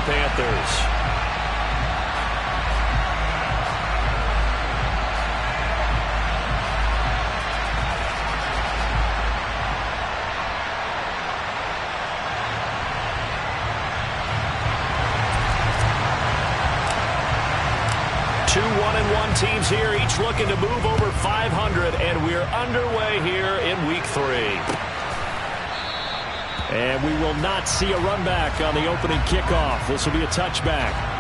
Panthers. Two 1-1 teams here, each looking to move over 500, and we're underway here in Week 3. And we will not see a run back on the opening kickoff. This will be a touchback.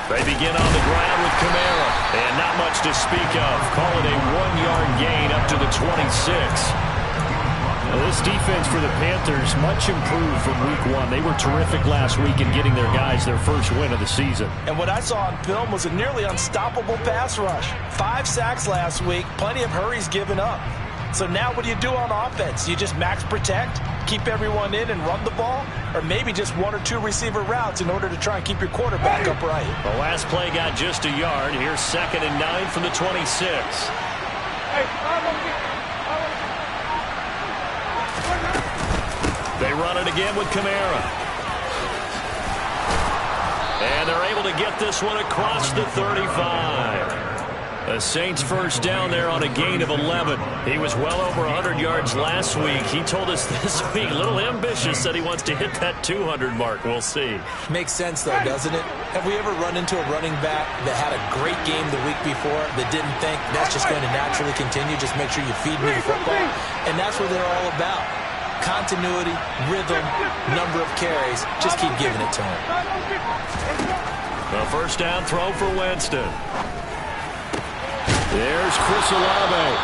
They begin on the ground with Kamara, and not much to speak of. Call it a 1-yard gain up to the 26. Well, this defense for the Panthers, much improved from Week 1. They were terrific last week in getting their guys their first win of the season. And what I saw on film was a nearly unstoppable pass rush. 5 sacks last week, plenty of hurries given up. So now what do you do on offense? You just max protect, keep everyone in and run the ball, or maybe just 1 or 2 receiver routes in order to try and keep your quarterback upright. The last play got just a yard. Here's 2nd and 9 from the 26. They run it again with Kamara. And they're able to get this one across the 35. The Saints first down there on a gain of 11. He was well over 100 yards last week. He told us this week, a little ambitious, said he wants to hit that 200 mark. We'll see. Makes sense, though, doesn't it? Have we ever run into a running back that had a great game the week before that didn't think that's just going to naturally continue? Just make sure you feed me the football. And that's what they're all about. Continuity, rhythm, number of carries. Just keep giving it to him. The first down throw for Winston. There's Chris Olave.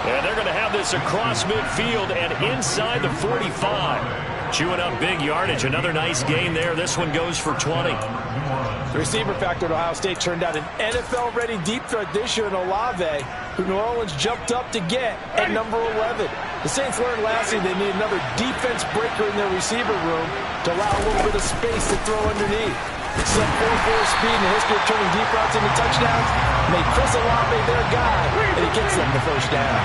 And they're going to have this across midfield and inside the 45. Chewing up big yardage. Another nice gain there. This one goes for 20. The receiver factor at Ohio State turned out an NFL-ready deep threat this year in Olave, who New Orleans jumped up to get at number 11. The Saints learned last year they need another defense breaker in their receiver room to allow a little bit of space to throw underneath. Sub 4.4 speed and the history of turning deep routes into touchdowns made Chris Olave their guy, and he gets them the first down.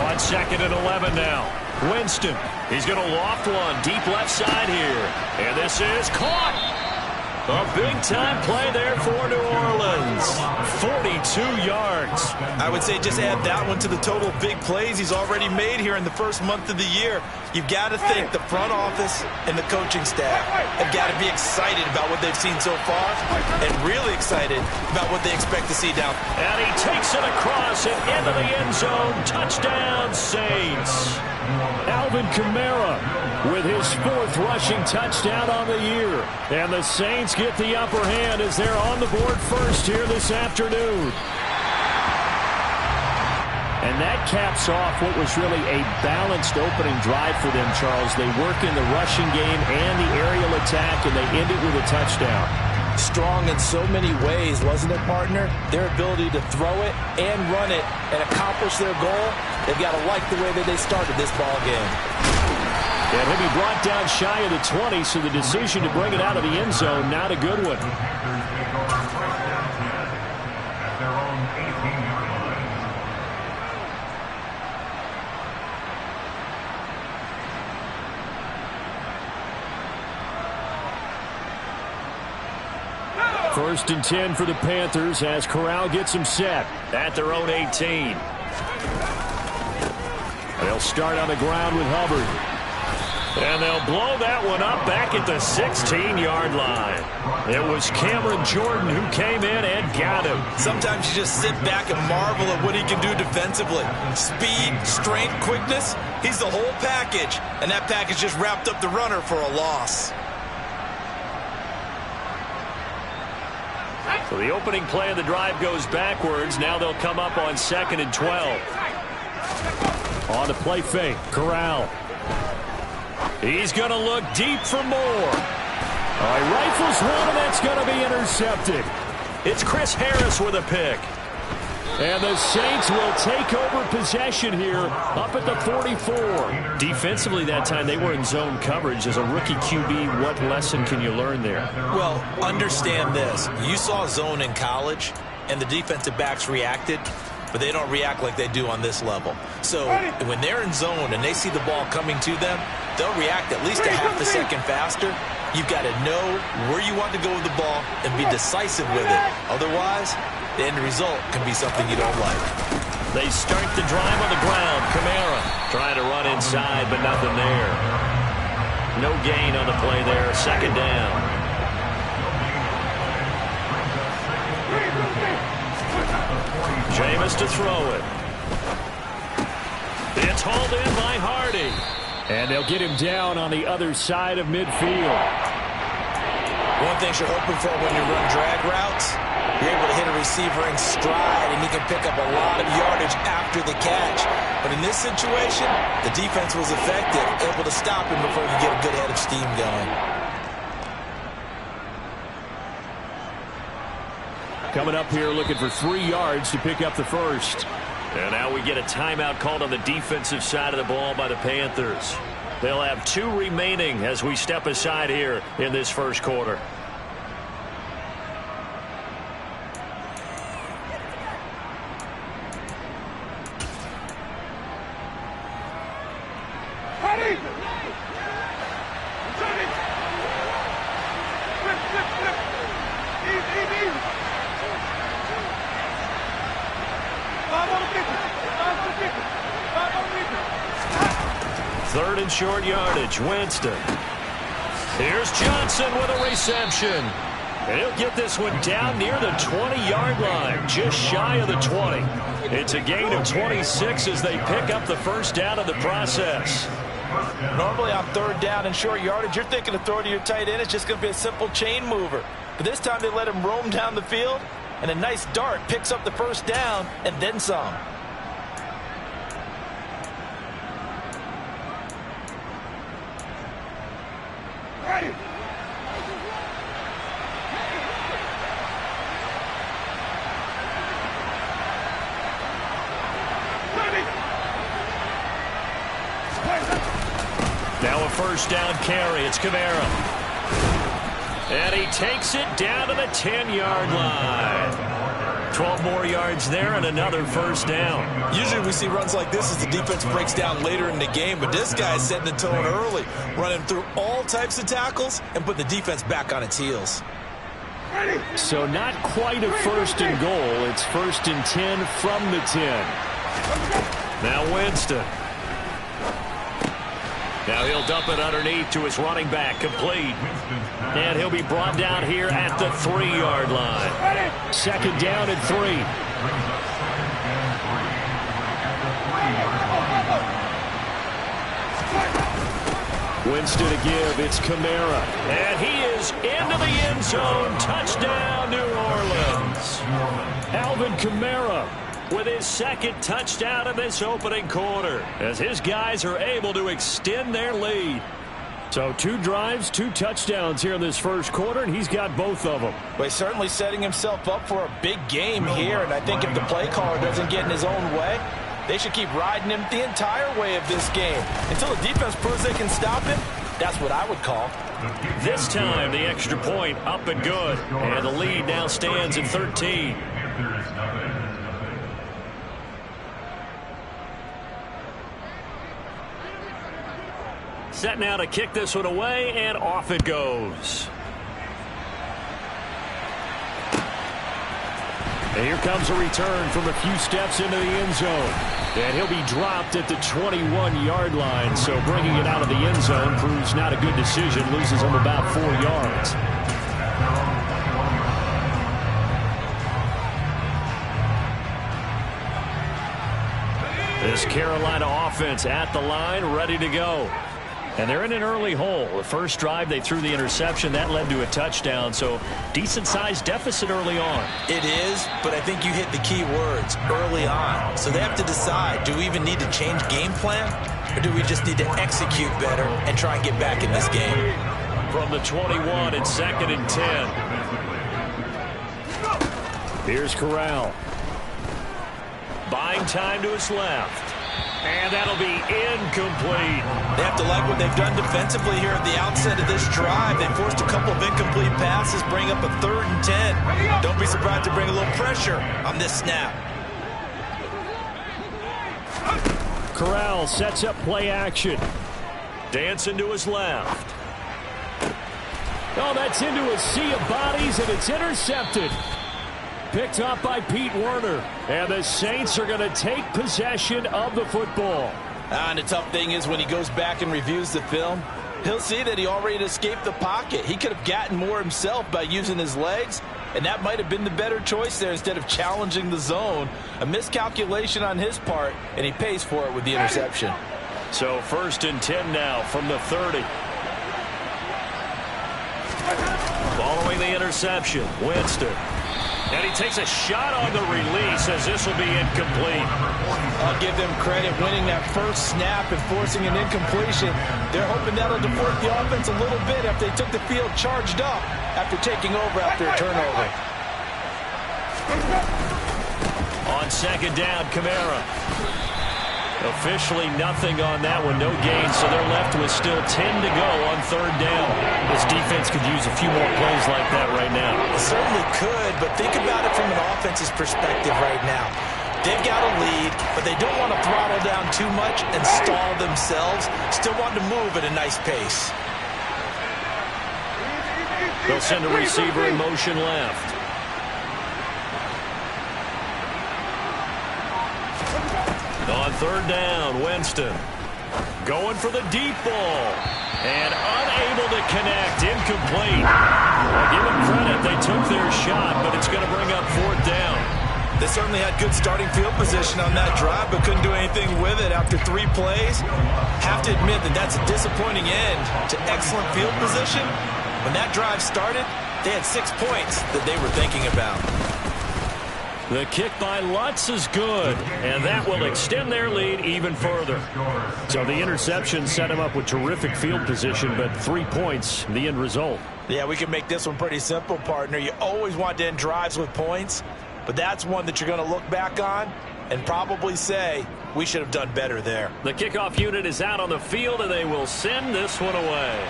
On 2nd and 11 now. Winston, he's going to loft one deep left side here. And this is caught. A big-time play there for New Orleans. 42 yards. I would say just add that one to the total big plays he's already made here in the first month of the year. You've got to think the front office and the coaching staff have got to be excited about what they've seen so far and really excited about what they expect to see down. And he takes it across and into the end zone. Touchdown, Saints. Alvin Kamara with his 4th rushing touchdown on the year. And the Saints get the upper hand as they're on the board first here this afternoon. And that caps off what was really a balanced opening drive for them, Charles. They work in the rushing game and the aerial attack, and they end it with a touchdown. Strong in so many ways, wasn't it, partner? Their ability to throw it and run it and accomplish their goal, they've got to like the way that they started this ball game. And he'll be brought down shy of the 20, so the decision to bring it out of the end zone, not a good one. First and 10 for the Panthers as Corral gets them set at their own 18. They'll start on the ground with Hubbard. And they'll blow that one up back at the 16-yard line. It was Cameron Jordan who came in and got him. Sometimes you just sit back and marvel at what he can do defensively. Speed, strength, quickness, he's the whole package. And that package just wrapped up the runner for a loss. So the opening play of the drive goes backwards. Now they'll come up on 2nd and 12. On the play fake, Corral. He's going to look deep for more. All right, rifles one, and that's going to be intercepted. It's Chris Harris with a pick. And the Saints will take over possession here up at the 44. Defensively that time, they were in zone coverage. As a rookie QB, what lesson can you learn there? Well, understand this. You saw zone in college, and the defensive backs reacted, but they don't react like they do on this level. So when they're in zone and they see the ball coming to them, they'll react at least a half a second faster. You've got to know where you want to go with the ball and be decisive with it. Otherwise, the end result can be something you don't like. They start the drive on the ground. Kamara trying to run inside, but nothing there. No gain on the play there. 2nd down. Jameis to throw it. It's hauled in by Hardy. And they'll get him down on the other side of midfield. One thing you're hoping for when you run drag routes, you're able to hit a receiver in stride, and he can pick up a lot of yardage after the catch. But in this situation, the defense was effective, able to stop him before he could get a good head of steam going. Coming up here looking for 3 yards to pick up the first. And now we get a timeout called on the defensive side of the ball by the Panthers. They'll have 2 remaining as we step aside here in this first quarter. Third and short yardage, Winston. Here's Johnson with a reception. And he'll get this one down near the 20-yard line, just shy of the 20. It's a gain of 26 as they pick up the first down of the process. Normally on 3rd down and short yardage, you're thinking of throwing to your tight end. It's just going to be a simple chain mover. But this time they let him roam down the field, and a nice dart picks up the first down and then some. Now a first down carry. It's Kamara. And he takes it down to the 10-yard line. 12 more yards there and another first down. Usually we see runs like this as the defense breaks down later in the game, but this guy is setting the tone early, running through all types of tackles and putting the defense back on its heels. So not quite a first and goal. It's 1st and 10 from the 10. Now Winston. Now he'll dump it underneath to his running back, complete. And he'll be brought down here at the 3-yard line. 2nd down and 3. Winston to give. It's Kamara. And he is into the end zone. Touchdown, New Orleans. Alvin Kamara with his 2nd touchdown of this opening quarter, as his guys are able to extend their lead. So 2 drives, 2 touchdowns here in this first quarter, and he's got both of them. Well, he's certainly setting himself up for a big game here, and I think if the play caller doesn't get in his own way, they should keep riding him the entire way of this game. Until the defense proves they can stop him, that's what I would call. This time, the extra point up and good, and the lead now stands at 13. Set now to kick this one away, and off it goes. And here comes a return from a few steps into the end zone. And he'll be dropped at the 21-yard line, so bringing it out of the end zone proves not a good decision. Loses him about 4 yards. This Carolina offense at the line, ready to go. And they're in an early hole. The first drive, they threw the interception. That led to a touchdown. So decent-sized deficit early on. It is, but I think you hit the key words, early on. So they have to decide, do we even need to change game plan? Or do we just need to execute better and try and get back in this game? From the 21, it's 2nd and 10. Here's Corral. Buying time to his left. And that'll be incomplete. They have to like what they've done defensively here at the outset of this drive. They forced a couple of incomplete passes, bring up a 3rd and 10. Don't be surprised to bring a little pressure on this snap. Corral sets up play action. Dancing to his left. Oh, that's into a sea of bodies, and it's intercepted. Picked up by Pete Werner. And the Saints are going to take possession of the football. And the tough thing is when he goes back and reviews the film, he'll see that he already escaped the pocket. He could have gotten more himself by using his legs, and that might have been the better choice there instead of challenging the zone. A miscalculation on his part, and he pays for it with the interception. So 1st and 10 now from the 30. Following the interception, Winston. And he takes a shot on the release as this will be incomplete. I'll give them credit winning that first snap and forcing an incompletion. They're hoping that'll divert the offense a little bit if they took the field charged up after taking over after a turnover. On 2nd down, Kamara. Officially nothing on that one, no gain, so they're left with still 10 to go on 3rd down. This defense could use a few more plays like that right now. It certainly could, but think about it from an offense's perspective right now. They've got a lead, but they don't want to throttle down too much and stall themselves. Still want to move at a nice pace. They'll send a receiver in motion left. On 3rd down, Winston going for the deep ball and unable to connect, incomplete. I'll give them credit, they took their shot, but it's going to bring up 4th down. They certainly had good starting field position on that drive, but couldn't do anything with it after 3 plays. Have to admit that that's a disappointing end to excellent field position. When that drive started, they had 6 points that they were thinking about. The kick by Lutz is good, and that will extend their lead even further. So the interception set him up with terrific field position, but 3 points, the end result. Yeah, we can make this one pretty simple, partner. You always want to end drives with points, but that's one that you're going to look back on and probably say, we should have done better there. The kickoff unit is out on the field, and they will send this one away.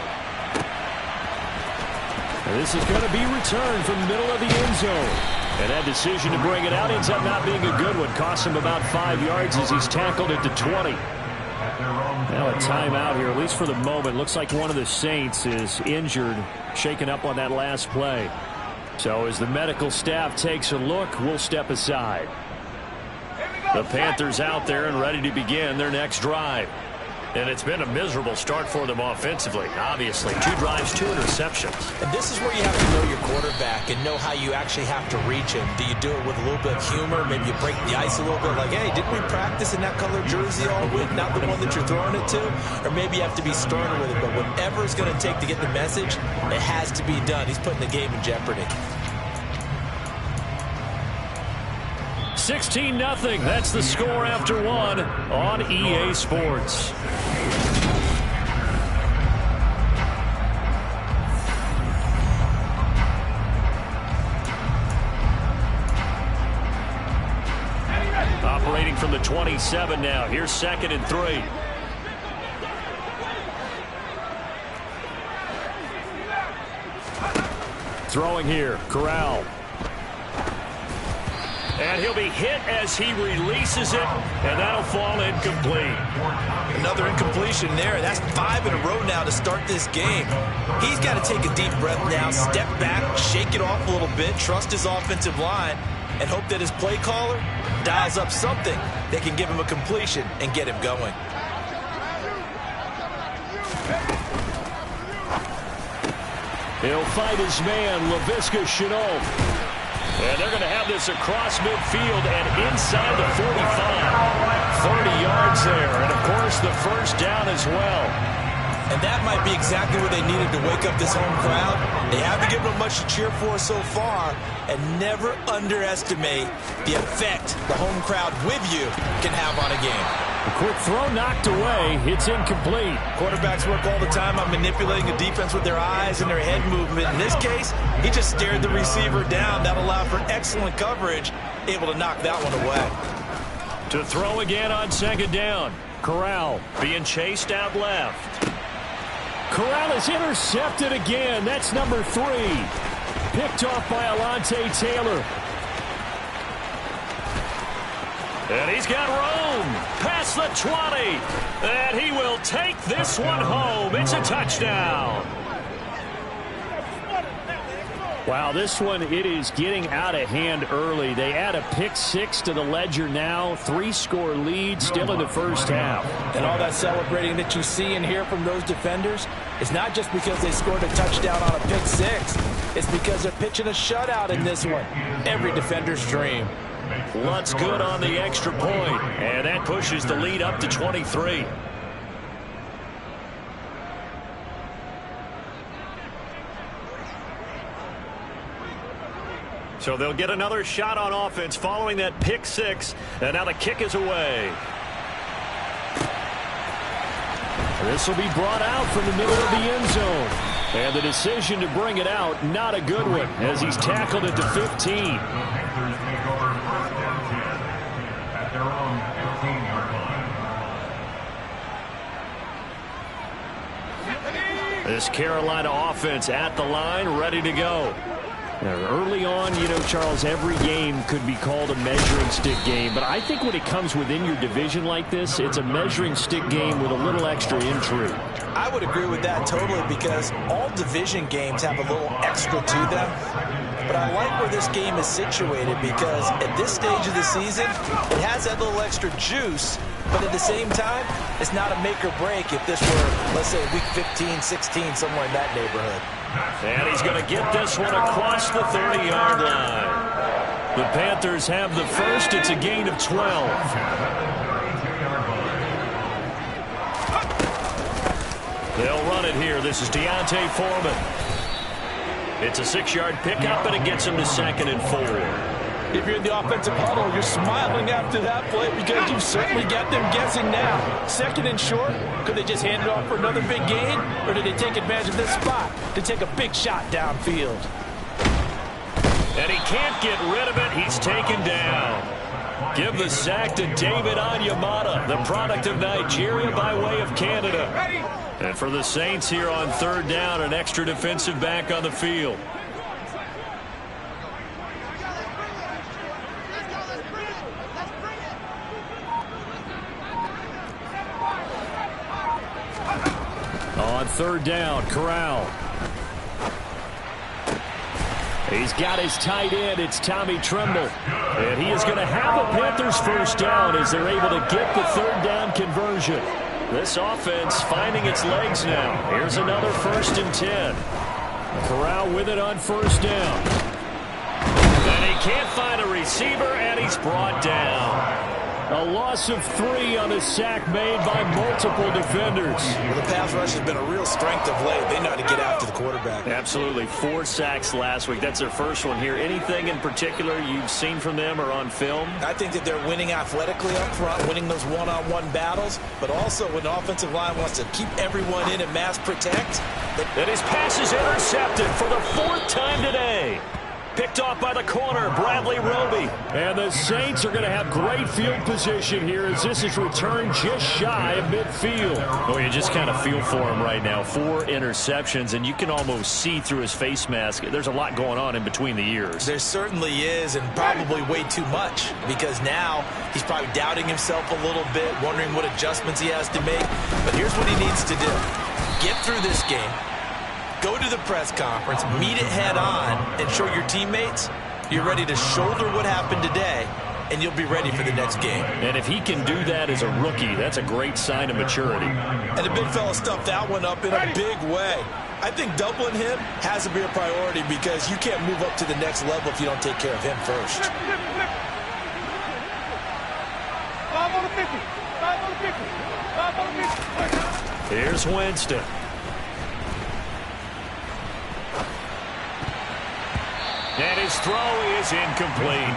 And this is going to be returned from the middle of the end zone. And that decision to bring it out ends up not being a good one. Costs him about 5 yards as he's tackled at the 20. Now a timeout here, at least for the moment. Looks like one of the Saints is injured, shaken up on that last play. So as the medical staff takes a look, we'll step aside. The Panthers out there and ready to begin their next drive. And it's been a miserable start for them offensively, obviously. 2 drives, 2 interceptions. And this is where you have to know your quarterback and know how you actually have to reach him. Do you do it with a little bit of humor? Maybe you break the ice a little bit, like, hey, didn't we practice in that color jersey all week, not the one that you're throwing it to? Or maybe you have to be sterner with it. But whatever it's going to take to get the message, it has to be done. He's putting the game in jeopardy. 16-0. That's the score after 1 on EA Sports. Operating from the 27 now. Here's 2nd and 3. Throwing here, Corral. And he'll be hit as he releases it, and that'll fall incomplete. Another incompletion there. That's 5 in a row now to start this game. He's got to take a deep breath now, step back, shake it off a little bit, trust his offensive line, and hope that his play caller dials up something that can give him a completion and get him going. He'll fight his man, Laviska Shenault. And they're going to have this across midfield and inside the 45. 30 yards there, and of course the first down as well. And that might be exactly what they needed to wake up this home crowd. They haven't given them much to cheer for so far, and never underestimate the effect the home crowd with you can have on a game. A quick throw knocked away. It's incomplete. Quarterbacks work all the time on manipulating a defense with their eyes and their head movement. In this case, he just stared the receiver down. That allowed for excellent coverage, able to knock that one away. To throw again on second down. Corral being chased out left. Corral is intercepted again. That's number 3. Picked off by Alontae Taylor. And he's got room past the 20. And he will take this one home. It's a touchdown. Wow, this one, it is getting out of hand early. They add a pick 6 to the ledger now. 3-score lead still in the first half. And all that celebrating that you see and hear from those defenders is not just because they scored a touchdown on a pick 6. It's because they're pitching a shutout in this one. Every defender's dream. Lutz good on the extra point, and that pushes the lead up to 23. So they'll get another shot on offense following that pick 6, and now the kick is away. This will be brought out from the middle of the end zone. And the decision to bring it out, not a good one, as he's tackled at the 15. This Carolina offense at the line, ready to go. Now, early on, you know, Charles, every game could be called a measuring stick game. But I think when it comes within your division like this, it's a measuring stick game with a little extra intrigue. I would agree with that totally, because all division games have a little extra to them. But I like where this game is situated, because at this stage of the season, it has that little extra juice. But at the same time, it's not a make or break if this were, let's say, week 15, 16, somewhere in that neighborhood. And he's going to get this one across the 30-yard line. The Panthers have the first. It's a gain of 12. They'll run it here. This is Deontay Foreman. It's a 6-yard pickup, and it gets him to 2nd and 4. If you're in the offensive huddle, you're smiling after that play because you've certainly got them guessing now. 2nd and short, could they just hand it off for another big gain? Or did they take advantage of this spot to take a big shot downfield? And he can't get rid of it. He's taken down. Give the sack to David Onyemata, the product of Nigeria by way of Canada. And for the Saints here on 3rd down, an extra defensive back on the field. On 3rd down, Corral. He's got his tight end. It's Tommy Tremble. And he is going to have a Panthers first down as they're able to get the 3rd down conversion. This offense finding its legs now. Here's another 1st and 10. Corral with it on 1st down. And he can't find a receiver, and he's brought down. A loss of 3 on a sack made by multiple defenders. Well, the pass rush has been a real strength of late. They know how to get after the quarterback. Absolutely. 4 sacks last week. That's their first one here. Anything in particular you've seen from them or on film? I think that they're winning athletically up front, winning those one-on-one battles, but also when the offensive line wants to keep everyone in and mass protect. And his pass is intercepted for the 4th time today. Picked off by the corner, Bradley Roby. And the Saints are going to have great field position here as this is returned just shy of midfield. Oh, you just kind of feel for him right now. 4 interceptions, and you can almost see through his face mask. There's a lot going on in between the ears. There certainly is, and probably way too much, because now he's probably doubting himself a little bit, wondering what adjustments he has to make. But here's what he needs to do. Get through this game. Go to the press conference, meet it head on, and show your teammates you're ready to shoulder what happened today, and you'll be ready for the next game. And if he can do that as a rookie, that's a great sign of maturity. And the big fella stuffed that one up in a big way. I think doubling him has to be a priority because you can't move up to the next level if you don't take care of him first. 5 on the 50. 5 on the 50. 5 on the 50. Here's Winston. And his throw is incomplete.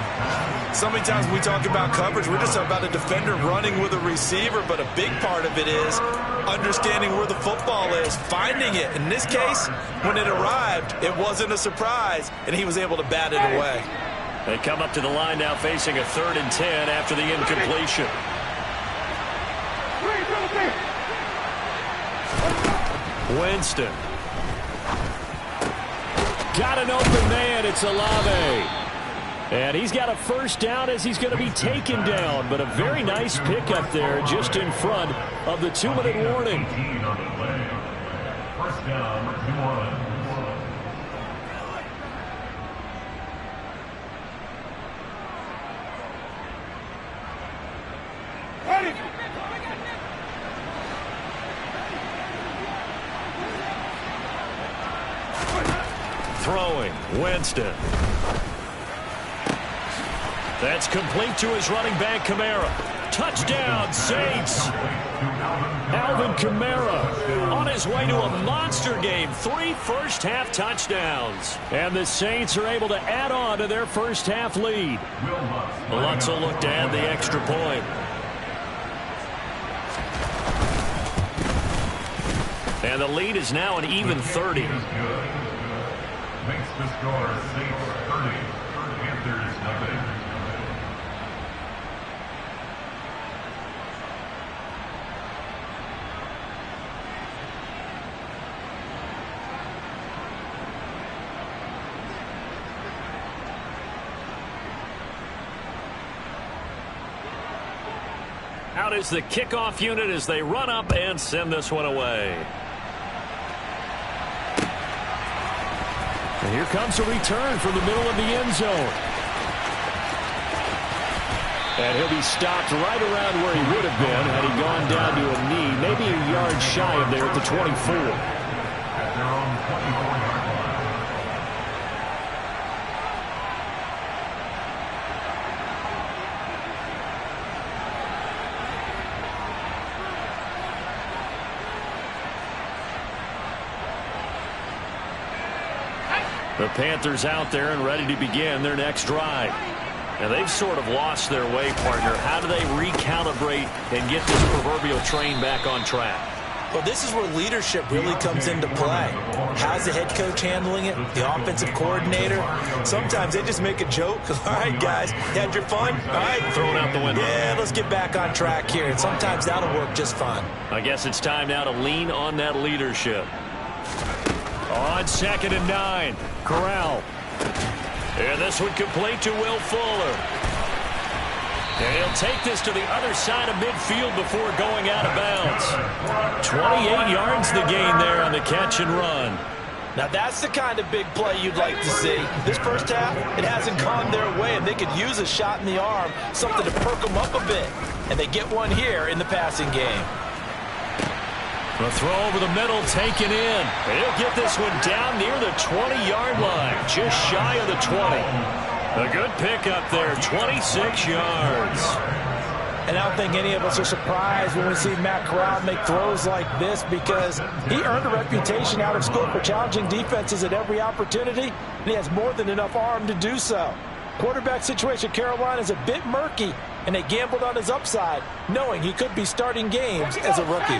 So many times we talk about coverage, we're just about a defender running with a receiver, but a big part of it is understanding where the football is, finding it. In this case, when it arrived, it wasn't a surprise, and he was able to bat it away. They come up to the line now facing a 3rd and 10 after the incompletion. Winston. Got an open man. It's Olave. And he's got a first down as he's going to be taken down. But a very nice pickup there just in front of the 2-minute warning. First down, 2-1. Throwing, Winston. That's complete to his running back, Kamara. Touchdown, Saints. Alvin Kamara on his way to a monster game. 3 first-half touchdowns. And the Saints are able to add on to their first-half lead. Lutz will look to add the extra point. And the lead is now an even 30. Makes the score Saints 30, Panthers nothing. Out is the kickoff unit as they run up and send this one away. And here comes a return from the middle of the end zone. And he'll be stopped right around where he would have been had he gone down to a knee, maybe a yard shy of there at the 24. At their own 24-yard line. The Panthers out there and ready to begin their next drive. And they've sort of lost their way, partner. How do they recalibrate and get this proverbial train back on track? Well, this is where leadership really comes into play. How's the head coach handling it? The offensive coordinator? Sometimes they just make a joke. All right, guys, you had your fun? All right. Thrown out the window. Yeah, let's get back on track here. And sometimes that'll work just fine. I guess it's time now to lean on that leadership. On 2nd and 9, Corral. And this one complete to Will Fuller. And he'll take this to the other side of midfield before going out of bounds. 28 yards the gain there on the catch and run. Now that's the kind of big play you'd like to see. This first half, it hasn't gone their way, and they could use a shot in the arm, something to perk them up a bit. And they get one here in the passing game. The throw over the middle taken in. He'll get this one down near the 20-yard line, just shy of the 20. A good pickup there, 26 yards. And I don't think any of us are surprised when we see Matt Corral make throws like this, because he earned a reputation out of school for challenging defenses at every opportunity, and he has more than enough arm to do so. Quarterback situation at Carolina is a bit murky, and they gambled on his upside, knowing he could be starting games as a rookie.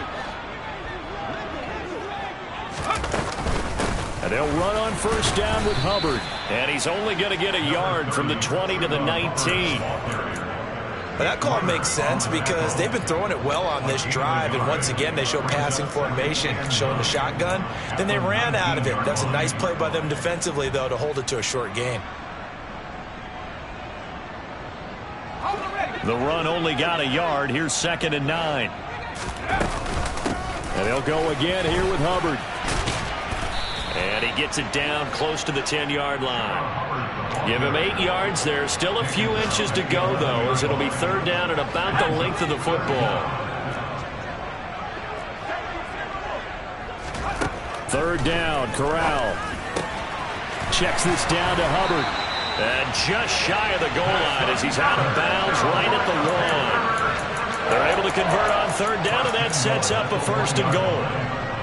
And they'll run on first down with Hubbard. And he's only going to get a yard from the 20 to the 19. Well, that call makes sense because they've been throwing it well on this drive, and once again they show passing formation, showing the shotgun. Then they ran out of it. That's a nice play by them defensively, though, to hold it to a short gain. The run only got a yard. Here's 2nd and 9. And they'll go again here with Hubbard. And he gets it down close to the 10-yard line. Give him 8 yards there. Still a few inches to go, though, as it'll be 3rd down at about the length of the football. 3rd down, Corral. Checks this down to Hubbard. And just shy of the goal line as he's out of bounds right at the 1. They're able to convert on 3rd down, and that sets up a 1st and goal.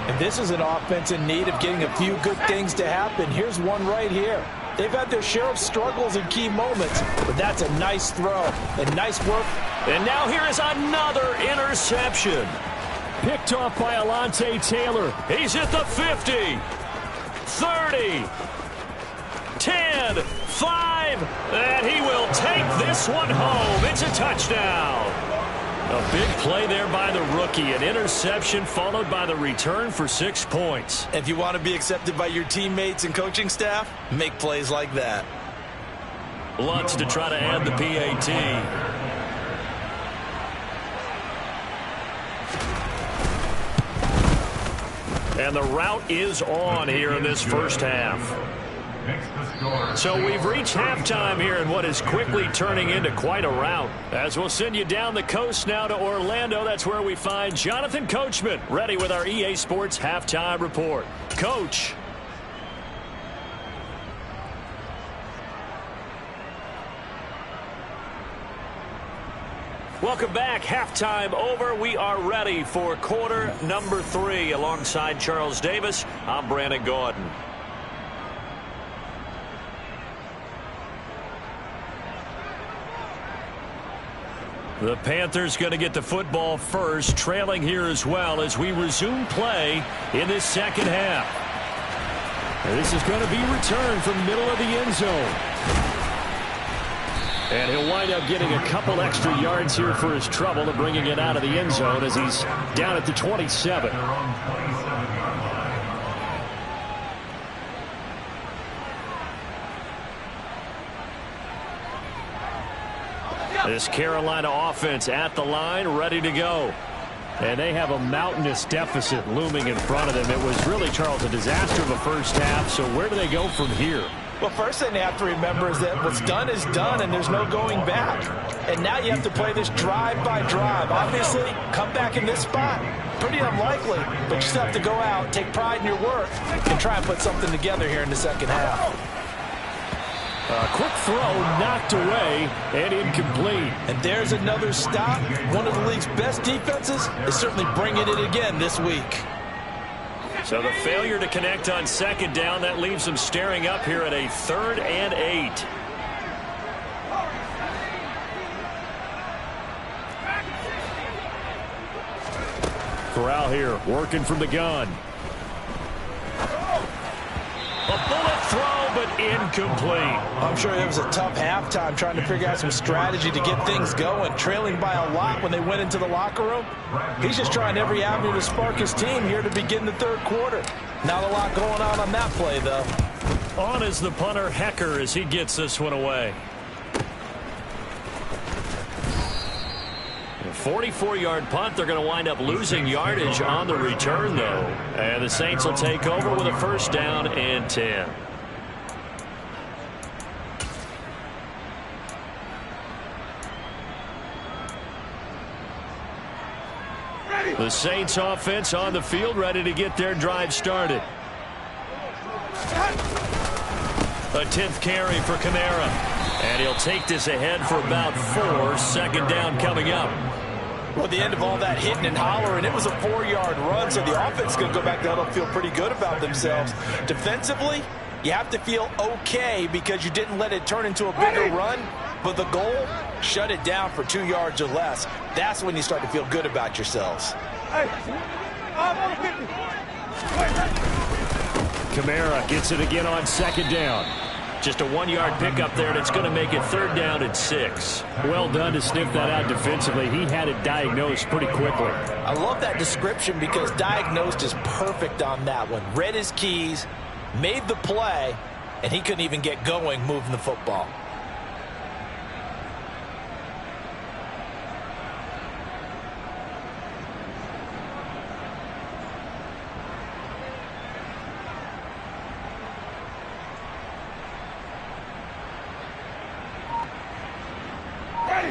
And this is an offense in need of getting a few good things to happen. Here's one right here. They've had their share of struggles in key moments, but that's a nice throw and nice work. And now here is another interception. Picked off by Alontae Taylor. He's at the 50, 30, 10, 5, and he will take this one home. It's a touchdown. A big play there by the rookie. An interception followed by the return for 6 points. If you want to be accepted by your teammates and coaching staff, make plays like that. Lutz to try to add the PAT. And the route is on here in this first half. So we've reached halftime here in what is quickly turning into quite a rout. As we'll send you down the coast now to Orlando, that's where we find Jonathan Coachman ready with our EA Sports Halftime Report. Coach. Welcome back. Halftime over. We are ready for quarter number 3. Alongside Charles Davis, I'm Brandon Gordon. The Panthers going to get the football first, trailing here as well as we resume play in this second half. And this is going to be returned from middle of the end zone. And he'll wind up getting a couple extra yards here for his trouble to bringing it out of the end zone as he's down at the 27. This Carolina offense at the line, ready to go. And they have a mountainous deficit looming in front of them. It was really, Charles, a disaster of a first half. So where do they go from here? Well, first thing they have to remember is that what's done is done, and there's no going back. And now you have to play this drive by drive. Obviously, come back in this spot, pretty unlikely. But you still have to go out, take pride in your work, and try and put something together here in the second half. A quick throw knocked away and incomplete. And there's another stop. One of the league's best defenses is certainly bringing it again this week. So the failure to connect on second down, that leaves them staring up here at a 3rd and 8. Corral here, working from the gun. A bullet throw, but incomplete. I'm sure it was a tough halftime trying to figure out some strategy to get things going, trailing by a lot when they went into the locker room. He's just trying every avenue to spark his team here to begin the third quarter. Not a lot going on that play, though. On is the punter, Hecker, as he gets this one away. A 44-yard punt. They're going to wind up losing yardage on the return, though. And the Saints will take over with a 1st down and 10. The Saints offense on the field, ready to get their drive started. A 10th carry for Kamara. And he'll take this ahead for about 4. 2nd down coming up. Well, at the end of all that hitting and hollering, it was a 4-yard run, so the offense is going to go back down and feel pretty good about themselves. Defensively, you have to feel okay because you didn't let it turn into a bigger run, but the goal, shut it down for 2 yards or less. That's when you start to feel good about yourselves. Kamara gets it again on 2nd down. Just a 1-yard pickup there, and it's going to make it 3rd down and 6. Well done to sniff that out defensively. He had it diagnosed pretty quickly. I love that description because diagnosed is perfect on that one. Read his keys, made the play, and he couldn't even get going moving the football.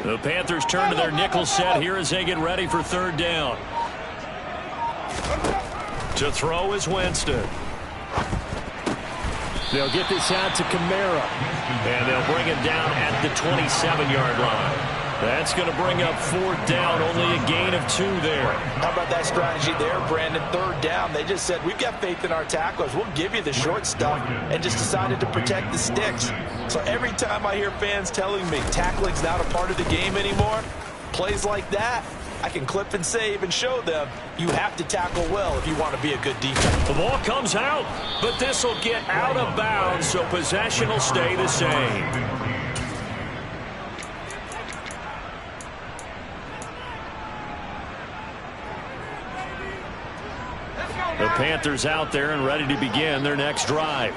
The Panthers turn to their nickel set here as they get ready for 3rd down. To throw is Winston. They'll get this out to Kamara. And they'll bring it down at the 27-yard line. That's going to bring up 4th down, only a gain of 2 there. How about that strategy there, Brandon? 3rd down, they just said, we've got faith in our tacklers. We'll give you the short stuff, and just decided to protect the sticks. So every time I hear fans telling me tackling's not a part of the game anymore, plays like that, I can clip and save and show them you have to tackle well if you want to be a good defense. The ball comes out, but this will get out of bounds, so possession will stay the same. The Panthers out there and ready to begin their next drive.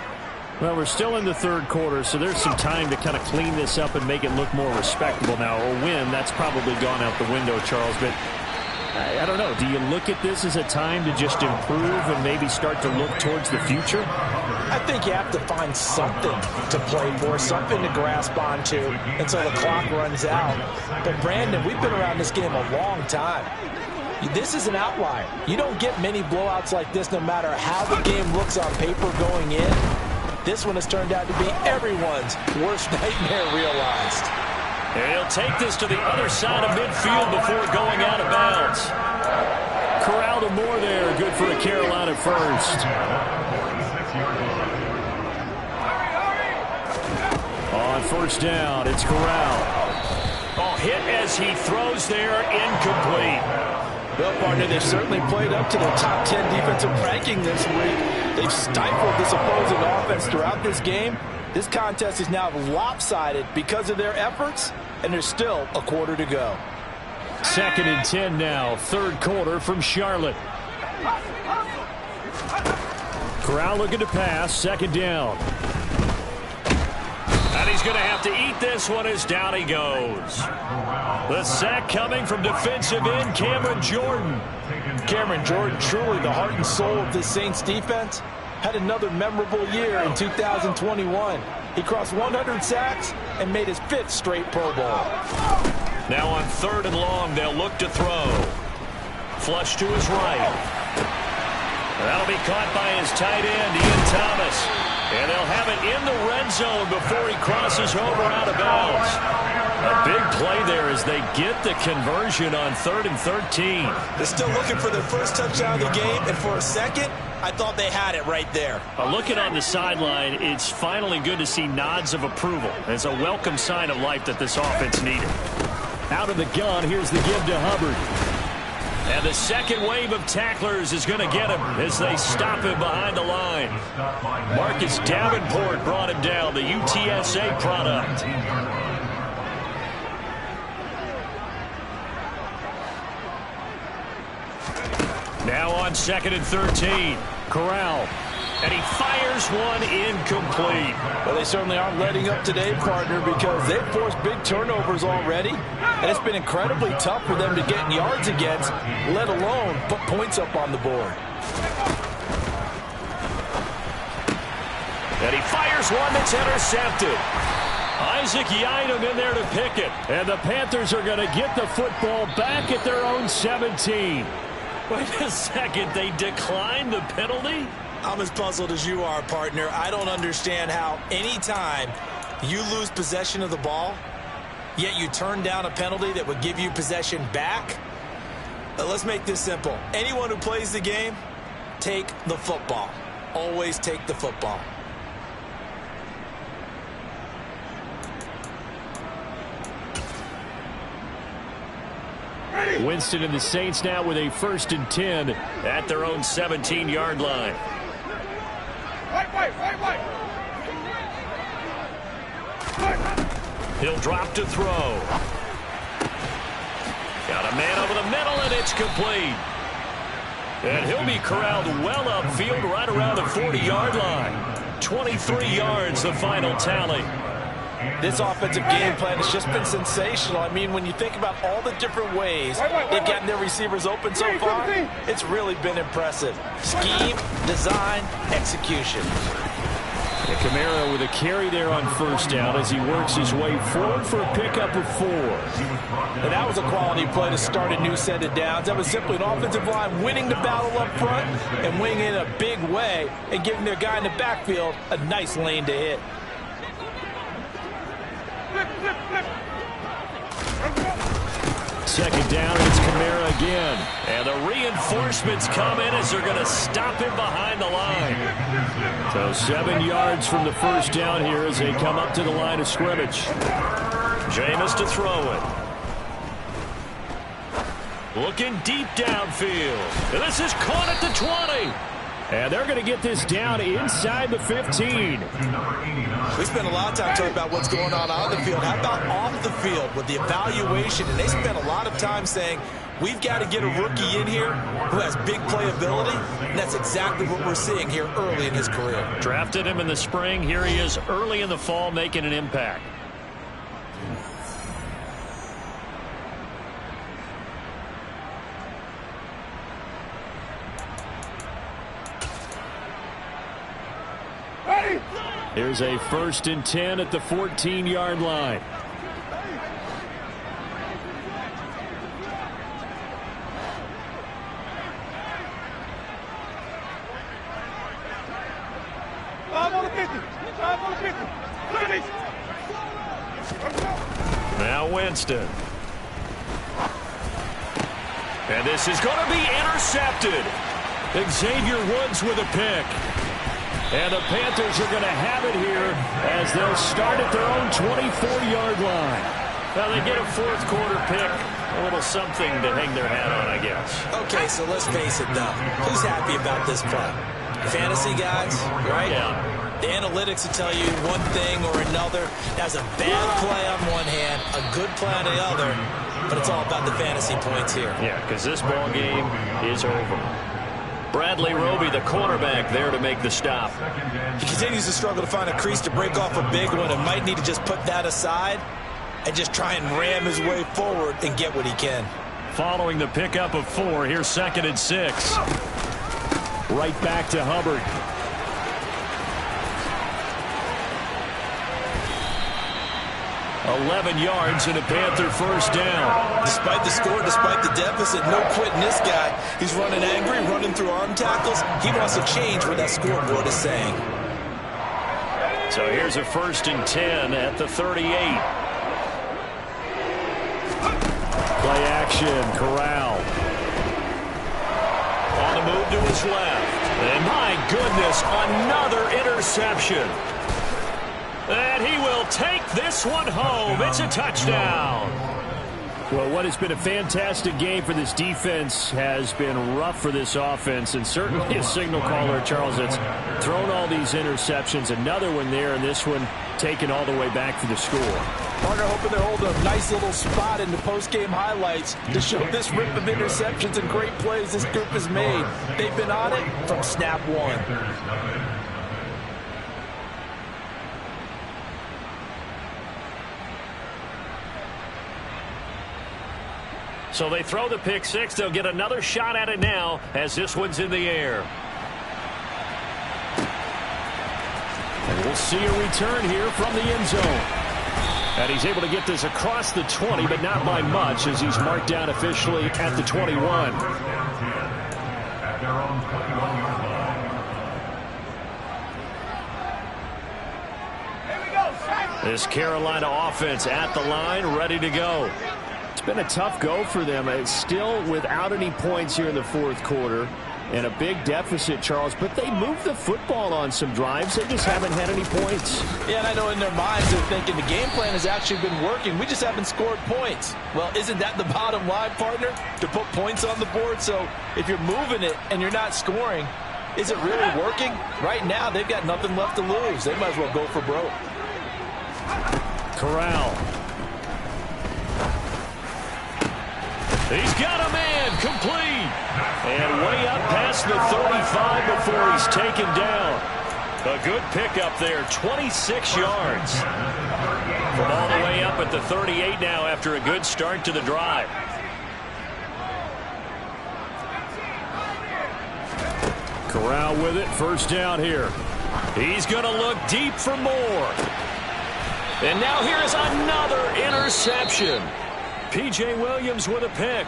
Well, we're still in the 3rd quarter, so there's some time to kind of clean this up and make it look more respectable now. A win, that's probably gone out the window, Charles, but I don't know. Do you look at this as a time to just improve and maybe start to look towards the future? I think you have to find something to play for, something to grasp onto until the clock runs out. But, Brandon, we've been around this game a long time. This is an outlier. You don't get many blowouts like this no matter how the game looks on paper going in. This one has turned out to be everyone's worst nightmare realized. And he'll take this to the other side of midfield before going out of bounds. Corral to Moore there. Good for a Carolina first. On 1st down, it's Corral. Oh, hit as he throws there, incomplete. Well, partner, they've certainly played up to their top 10 defensive ranking this week. They've stifled this opposing offense throughout this game. This contest is now lopsided because of their efforts, and there's still a quarter to go. 2nd and 10 now, 3rd quarter from Charlotte. Corral looking to pass, 2nd down. And he's going to have to eat this one as down he goes. The sack coming from defensive end Cameron Jordan. Cameron Jordan, truly the heart and soul of this Saints defense, had another memorable year in 2021. He crossed 100 sacks and made his 5th straight Pro Bowl. Now on 3rd and long, they'll look to throw. Flush to his right. That'll be caught by his tight end, Ian Thomas. And they'll have it in the red zone before he crosses over out of bounds. A big play there as they get the conversion on 3rd and 13. They're still looking for their first touchdown of the game, and for a second, I thought they had it right there. Looking on the sideline, it's finally good to see nods of approval. It's a welcome sign of life that this offense needed. Out of the gun, here's the give to Hubbard. And the second wave of tacklers is going to get him as they stop him behind the line. Marcus Davenport brought him down, the UTSA product. Now on 2nd and 13, Corral. And he fires one incomplete. Well, they certainly aren't letting up today, partner, because they've forced big turnovers already. And it's been incredibly tough for them to get yards against, let alone put points up on the board. And he fires one that's intercepted. Isaac Yiadom in there to pick it. And the Panthers are going to get the football back at their own 17. Wait a second, they declined the penalty? I'm as puzzled as you are, partner. I don't understand how any time you lose possession of the ball, yet you turn down a penalty that would give you possession back. Let's make this simple. Anyone who plays the game, take the football. Always take the football. Winston and the Saints now with a 1st and 10 at their own 17-yard line. He'll drop to throw. Got a man over the middle, and it's complete. And he'll be corralled well upfield right around the 40-yard line. 23 yards, the final tally. This offensive game plan has just been sensational. I mean, when you think about all the different ways they've gotten their receivers open so far, it's really been impressive. Scheme, design, execution. And Kamara with a carry there on 1st down as he works his way forward for a pickup of 4. And that was a quality play to start a new set of downs. That was simply an offensive line winning the battle up front and winning in a big way and giving their guy in the backfield a nice lane to hit. second down, and it's Kamara again. And the reinforcements come in as they're going to stop him behind the line. So 7 yards from the first down here as they come up to the line of scrimmage. Jameis to throw it. Looking deep downfield. And this is caught at the 20. And they're going to get this down inside the 15. We spent a lot of time talking about what's going on the field. How about off the field with the evaluation? And they spent a lot of time saying, we've got to get a rookie in here who has big playability. And that's exactly what we're seeing here early in his career. Drafted him in the spring. Here he is early in the fall making an impact. Here's a 1st and 10 at the 14-yard line. Now Winston. And this is going to be intercepted. Xavier Woods with a pick. And the Panthers are going to have it here as they'll start at their own 24-yard line. Now they get a 4th quarter pick. A little something to hang their hat on, I guess. Okay, so let's face it, though. Who's happy about this play? Fantasy guys, right? Yeah. The analytics will tell you one thing or another. That's a bad play on one hand, a good play on the other, but it's all about the fantasy points here. Yeah, because this ball game is over. Bradley Roby, the cornerback, there to make the stop. He continues to struggle to find a crease to break off a big one and might need to just put that aside and just try and ram his way forward and get what he can. Following the pickup of 4, here's 2nd and 6. Right back to Hubbard. 11 yards and a Panther 1st down. Despite the score, despite the deficit, no quitting this guy. He's running angry, running through arm tackles. He wants to change what that scoreboard is saying. So here's a 1st and 10 at the 38. Play action, Corral. On the move to his left. And my goodness, another interception. And he will take this one home. It's a touchdown. Well, what has been a fantastic game for this defense has been rough for this offense, and certainly a signal caller, Charles, that's thrown all these interceptions. Another one there, and this one taken all the way back for the score. Partner hoping they hold a nice little spot in the post-game highlights to show this rip of interceptions and great plays this group has made. They've been on it from snap one. So they throw the pick 6. They'll get another shot at it now as this one's in the air. And we'll see a return here from the end zone. And he's able to get this across the 20, but not by much as he's marked down officially at the 21. This Carolina offense at the line, ready to go. It's been a tough go for them. It's still without any points here in the 4th quarter. And a big deficit, Charles. But they moved the football on some drives. They just haven't had any points. Yeah, and I know in their minds they're thinking the game plan has actually been working. We just haven't scored points. Well, isn't that the bottom line, partner? To put points on the board? So if you're moving it and you're not scoring, is it really working? Right now, they've got nothing left to lose. They might as well go for broke. Corral. He's got a man complete. And way up past the 35 before he's taken down. A good pickup there, 26 yards. From all the way up at the 38 now after a good start to the drive. Corral with it, 1st down here. He's going to look deep for more. And now here's another interception. P.J. Williams with a pick.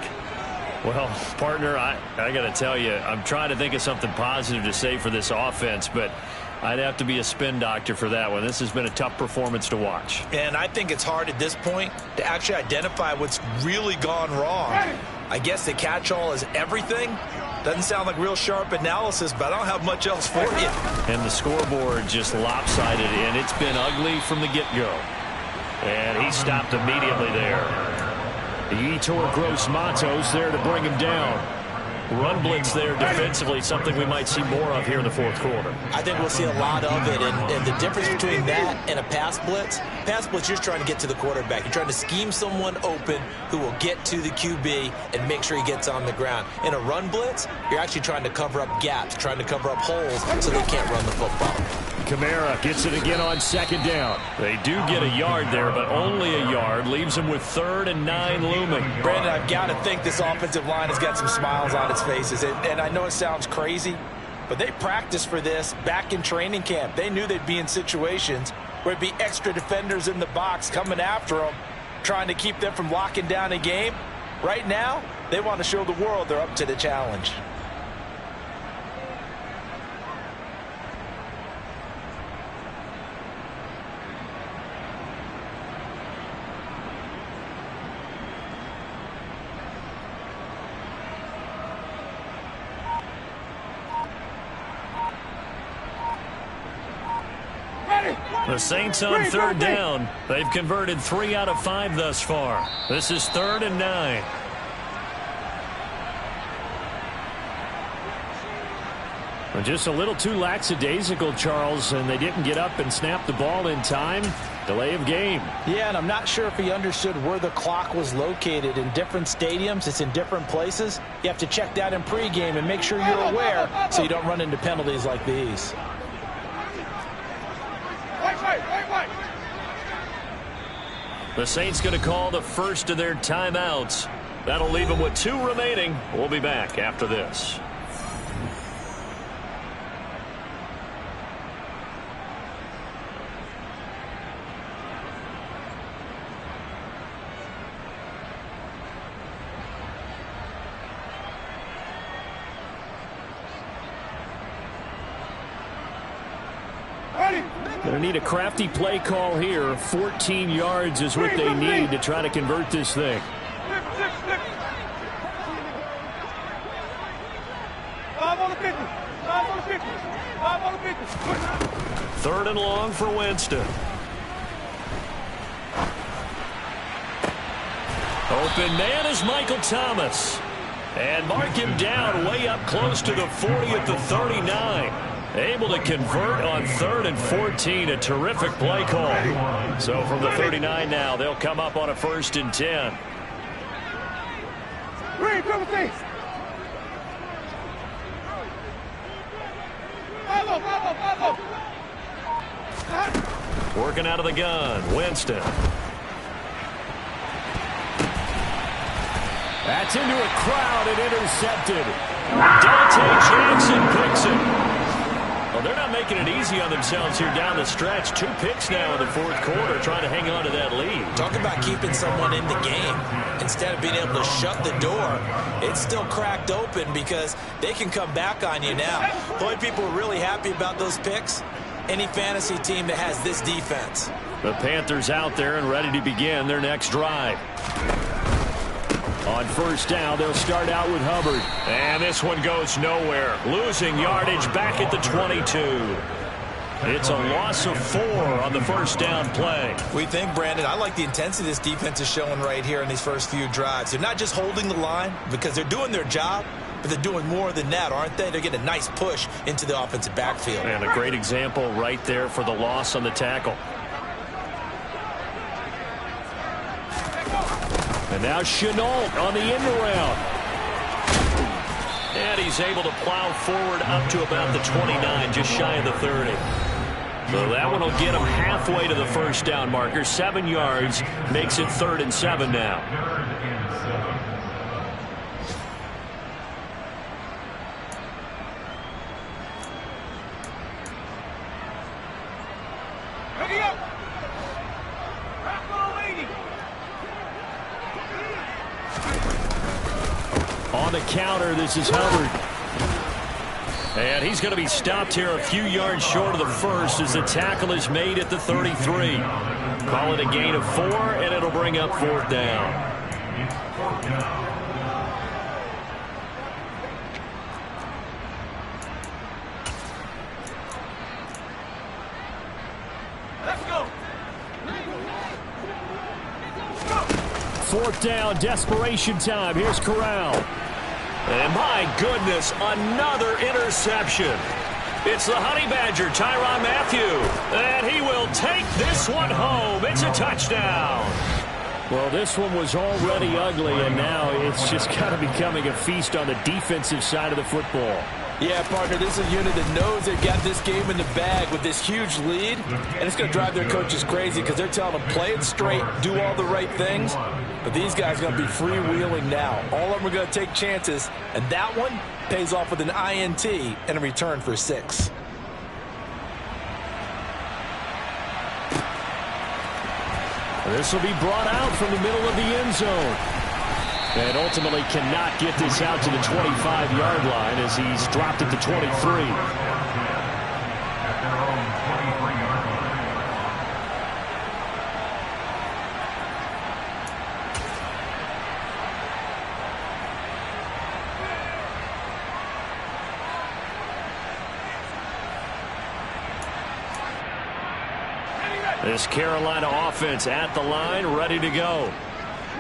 Well, partner, I got to tell you, I'm trying to think of something positive to say for this offense, but I'd have to be a spin doctor for that one. This has been a tough performance to watch. And I think it's hard at this point to actually identify what's really gone wrong. I guess the catch-all is everything. Doesn't sound like real sharp analysis, but I don't have much else for you. And the scoreboard just lopsided, and it's been ugly from the get-go. And he stopped immediately there. Yetur Gross-Matos there to bring him down. Run blitz there defensively, something we might see more of here in the fourth quarter. I think we'll see a lot of it, and the difference between that and a pass blitz, you're trying to get to the quarterback. You're trying to scheme someone open who will get to the QB and make sure he gets on the ground. In a run blitz, you're actually trying to cover up gaps, trying to cover up holes so they can't run the football. Kamara gets it again on second down. They do get a yard there, but only a yard. Leaves them with 3rd and 9 looming. Brandon, I've got to think this offensive line has got some smiles on its faces. And I know it sounds crazy, but they practiced for this back in training camp. They knew they'd be in situations where it'd be extra defenders in the box coming after them, trying to keep them from locking down a game. Right now, they want to show the world they're up to the challenge. The Saints on 3rd down. They've converted 3 out of 5 thus far. This is 3rd and 9. Just a little too lackadaisical, Charles, and they didn't get up and snap the ball in time. Delay of game. Yeah, and I'm not sure if he understood where the clock was located. In different stadiums, it's in different places. You have to check that in pregame and make sure you're aware so you don't run into penalties like these. The Saints going to call the first of their timeouts. That'll leave them with 2 remaining. We'll be back after this. Going to need a crafty play call here. 14 yards is what they need to try to convert this thing. Third and long for Winston. Open man is Michael Thomas. And mark him down way up close to the 40 at the 39. Able to convert on 3rd and 14. A terrific play call. So from the 39 now, they'll come up on a 1st and 10. Working out of the gun, Winston. That's into a crowd and intercepted. Dante Jackson picks it. Well, they're not making it easy on themselves here down the stretch. 2 picks now in the fourth quarter, trying to hang on to that lead. Talk about keeping someone in the game. Instead of being able to shut the door, it's still cracked open because they can come back on you now. The only people are really happy about those picks, any fantasy team that has this defense. The Panthers out there and ready to begin their next drive. On 1st down, they'll start out with Hubbard. And this one goes nowhere. Losing yardage back at the 22. It's a loss of 4 on the 1st down play. We think, Brandon, I like the intensity this defense is showing right here in these first few drives. They're not just holding the line because they're doing their job, but they're doing more than that, aren't they? They're getting a nice push into the offensive backfield. And a great example right there for the loss on the tackle. And now Chenault on the end around. And he's able to plow forward up to about the 29, just shy of the 30. So that one will get him halfway to the 1st down marker. 7 yards makes it 3rd and 7 now. On the counter, this is Hubbard. And he's going to be stopped here a few yards short of the first as the tackle is made at the 33. Call it a gain of 4, and it'll bring up 4th down. It's 4th down. Fourth down, desperation time. Here's Corral. And my goodness, another interception. It's the Honey Badger, Tyrann Mathieu. And he will take this one home. It's a touchdown. Well, this one was already ugly, and now it's just kind of becoming a feast on the defensive side of the football. Yeah, partner, this is a unit that knows they've got this game in the bag with this huge lead, and it's going to drive their coaches crazy because they're telling them play it straight, do all the right things, but these guys are going to be freewheeling now. All of them are going to take chances, and that one pays off with an INT and a return for 6. This will be brought out from the middle of the end zone. And ultimately cannot get this out to the 25-yard line as he's dropped at the 23. At their own 23-yard line. This Carolina offense at the line, ready to go.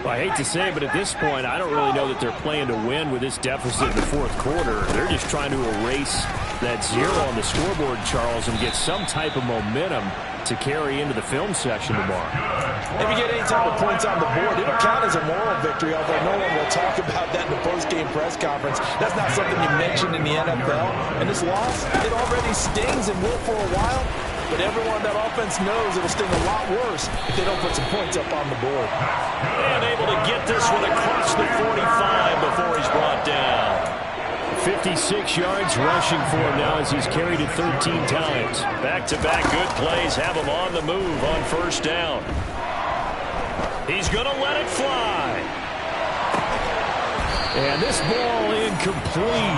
Well, I hate to say it, but at this point, I don't really know that they're playing to win with this deficit in the fourth quarter. They're just trying to erase that 0 on the scoreboard, Charles, and get some type of momentum to carry into the film session tomorrow. If you get any type of points on the board, it'll count as a moral victory, although no one will talk about that in the post-game press conference. That's not something you mentioned in the NFL. And this loss, it already stings and will for a while. But everyone that offense knows it'll sting a lot worse if they don't put some points up on the board. And able to get this one across the 45 before he's brought down. 56 yards rushing for him now as he's carried it 13 times. Back-to-back good plays have him on the move on first down. He's going to let it fly. And this ball incomplete.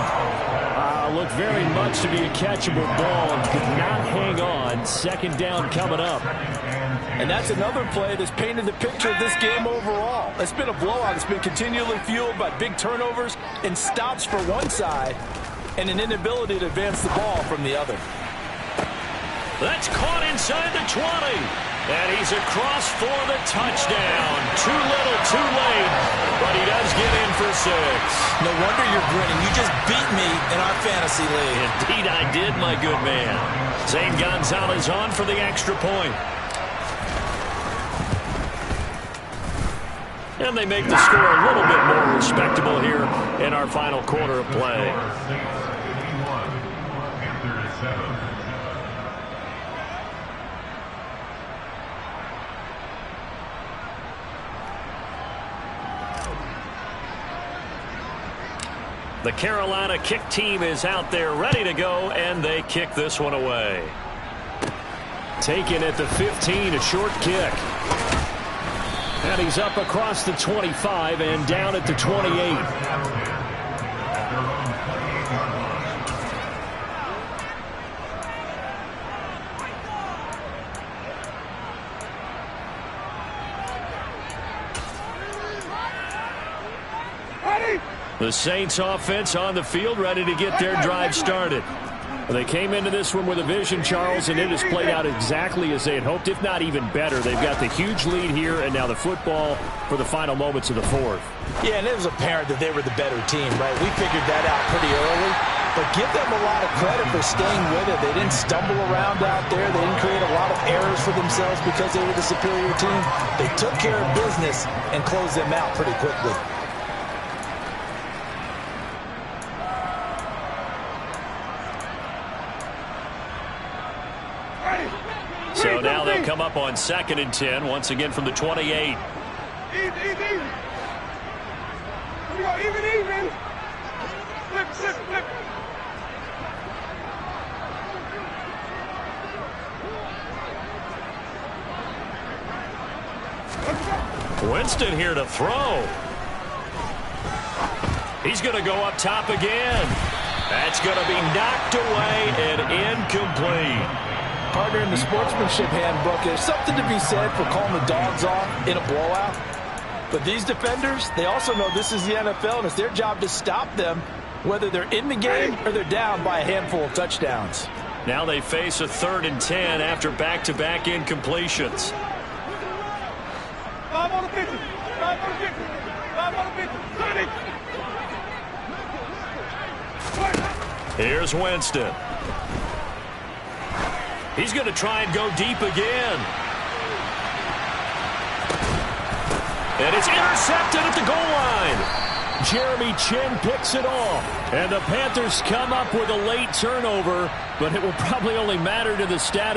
Looked very much to be a catchable ball and could not hang on. Second down coming up. And that's another play that's painted the picture of this game overall. It's been a blowout. It's been continually fueled by big turnovers and stops for one side and an inability to advance the ball from the other. That's caught inside the 20. And he's across for the touchdown. Too little, too late. But he does get in for 6. No wonder you're grinning. You just beat me in our fantasy league. Indeed I did, my good man. Zane Gonzalez on for the extra point. And they make the score a little bit more respectable here in our final quarter of play. Panthers 7. The Carolina kick team is out there ready to go, and they kick this one away. Taken at the 15, a short kick. And he's up across the 25 and down at the 28. The Saints offense on the field ready to get their drive started. They came into this one with a vision, Charles, and it has played out exactly as they had hoped, if not even better. They've got the huge lead here and now the football for the final moments of the fourth. Yeah, and it was apparent that they were the better team, right? We figured that out pretty early. But give them a lot of credit for staying with it. They didn't stumble around out there. They didn't create a lot of errors for themselves because they were the superior team. They took care of business and closed them out pretty quickly. So now they'll come up on 2nd and 10, once again from the 28. Even. Here we go, even. Flip. Winston here to throw. He's going to go up top again. That's going to be knocked away and incomplete. Partner, in the sportsmanship handbook, there's something to be said for calling the dogs off in a blowout. But these defenders, they also know this is the NFL, and it's their job to stop them, whether they're in the game or they're down by a handful of touchdowns. Now they face a 3rd and 10 after back-to-back incompletions. 5 on the 50. 5 on the 50. 5 on the 50. Here's Winston. He's going to try and go deep again. And it's intercepted at the goal line. Jeremy Chin picks it off. And the Panthers come up with a late turnover, but it will probably only matter to the status.